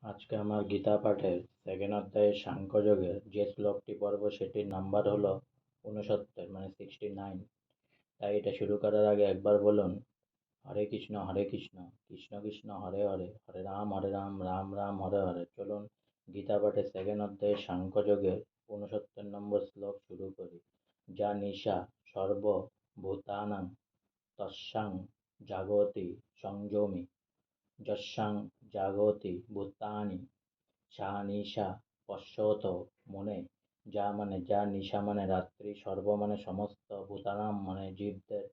আজকে আমার গীতা পাঠের সেকেন্ড অধ্যায়ের সাংখ্যযোগের যে শ্লোকটি পড়ব সেটির নাম্বার হলো 69 মানে 69। তাই এটা শুরু করার আগে একবার বলুন, হরে কৃষ্ণ কৃষ্ণ কৃষ্ণ হরে হরে, হরে রাম রাম রাম হরে হরে। চলুন গীতা পাঠের সেকেন্ড অধ্যায়ের সাংখ্যযোগের 69 নম্বর শ্লোক শুরু করি। যা নিশা সর্বভূতানাং তস্যাং জাগতি সংযমী, যস্যাং জাগতি ভূতানি সা নিশা পশ্যত মনে। যা নিশা মানে রাত্রি, সর্ব মানে সমস্ত, ভূতানাম মানে জীবদের,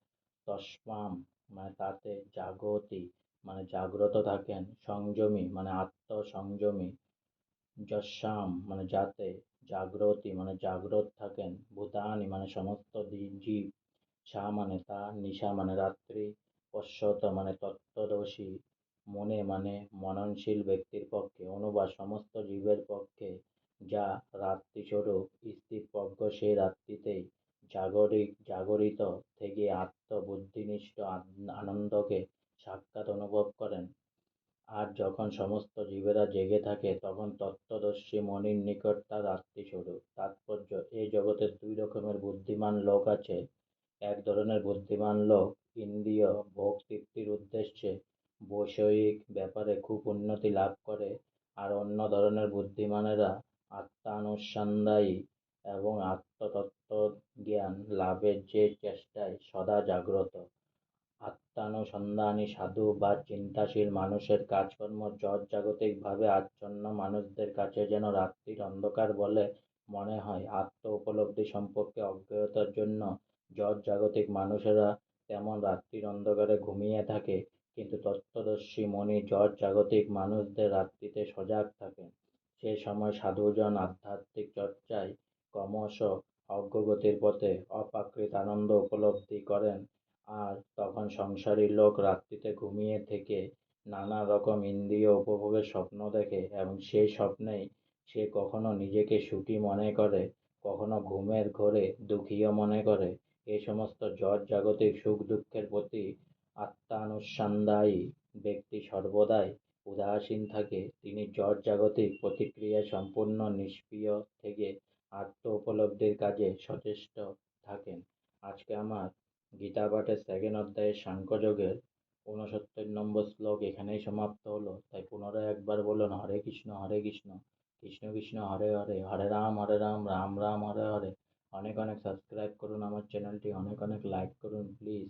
তস্মাম মানে তাতে, জাগতি মানে জাগ্রত থাকেন, সংযমী মানে আত্মসংযমী, যস্যাম মানে যাতে, জাগ্রতি মানে জাগ্রত থাকেন, ভূতানি মানে সমস্ত জীব, সা মানে তা, নিশা মানে রাত্রি, পশ্যত মানে তত্ত্বদর্শী, মনে মানে মননশীল ব্যক্তির পক্ষে, অনুবাদ সমস্ত জীবের পক্ষে, যা রাত্রিস্বরূপ স্থিতপ্রজ্ঞ সেই রাত্রিতেই জাগরিত থেকে আত্মবুদ্ধিনিষ্ঠ আনন্দকে সাক্ষাৎ অনুভব করেন। আর যখন সমস্ত জীবেরা জেগে থাকে তখন তত্ত্বদর্শী মনির নিকট তা রাত্রিস্বরূপ। তাৎপর্য: এই জগতে দুই রকমের বুদ্ধিমান লোক আছে। এক ধরনের বুদ্ধিমান লোক ইন্দ্রিয় ভোগ তৃপ্তির উদ্দেশ্যে বৈষয়িক ব্যাপারে খুব উন্নতি লাভ করে, আর অন্য ধরনের বুদ্ধিমানেরা আত্মানুসন্ধায়ী এবং আত্মতত্ত্বজ্ঞান লাভের যে চেষ্টায় সদা জাগ্রত। আত্মানুসন্ধানী সাধু বা চিন্তাশীল মানুষের কাজকর্ম জড়জাগতিকভাবে আচ্ছন্ন মানুষদের কাছে যেন রাত্রির অন্ধকার বলে মনে হয়। আত্ম-উপলব্ধি সম্পর্কে অজ্ঞতার জন্য জড়জাগতিক মানুষেরা তেমন রাত্রির অন্ধকারে ঘুমিয়ে থাকে, কিন্তু তত্ত্বদর্শী মনি জড়জাগতিক মানুষদের রাত্রিতে সজাগ থাকেন। সে সময় সাধুজন আধ্যাত্মিক চর্চায় ক্রমশ অগ্রগতির পথে অপ্রাকৃত আনন্দ উপলব্ধি করেন। আর তখন সংসারী লোক রাত্রিতে ঘুমিয়ে থেকে নানা রকম ইন্দ্রিয় উপভোগের স্বপ্ন দেখে, এবং সেই স্বপ্নেই সে কখনো নিজেকে সুখী মনে করে, কখনো ঘুমের ঘোরে দুঃখীও মনে করে। এই সমস্ত জড়-জাগতিক সুখ-দুঃখের প্রতি আত্মানুসন্ধায়ী ব্যক্তি সর্বদাই উদাসীন থাকে। তিনি জড়-জাগতিক প্রতিক্রিয়ায় সম্পূর্ণ নিষ্ক্রিয় থেকে আত্ম-উপলব্ধির কাজে সচেষ্ট থাকেন। আজকে আমার গীতা পাঠের সেকেন্ড অধ্যায়ের সাংখ্যযোগের 69 নম্বর শ্লোক এখানেই সমাপ্ত হলো। তাই পুনরায় একবার বলুন, হরে কৃষ্ণ কৃষ্ণ কৃষ্ণ হরে হরে, হরে রাম রাম রাম হরে হরে। অনেক অনেক সাবস্ক্রাইব করুন আমার চ্যানেলটি, অনেক অনেক লাইক করুন প্লিজ।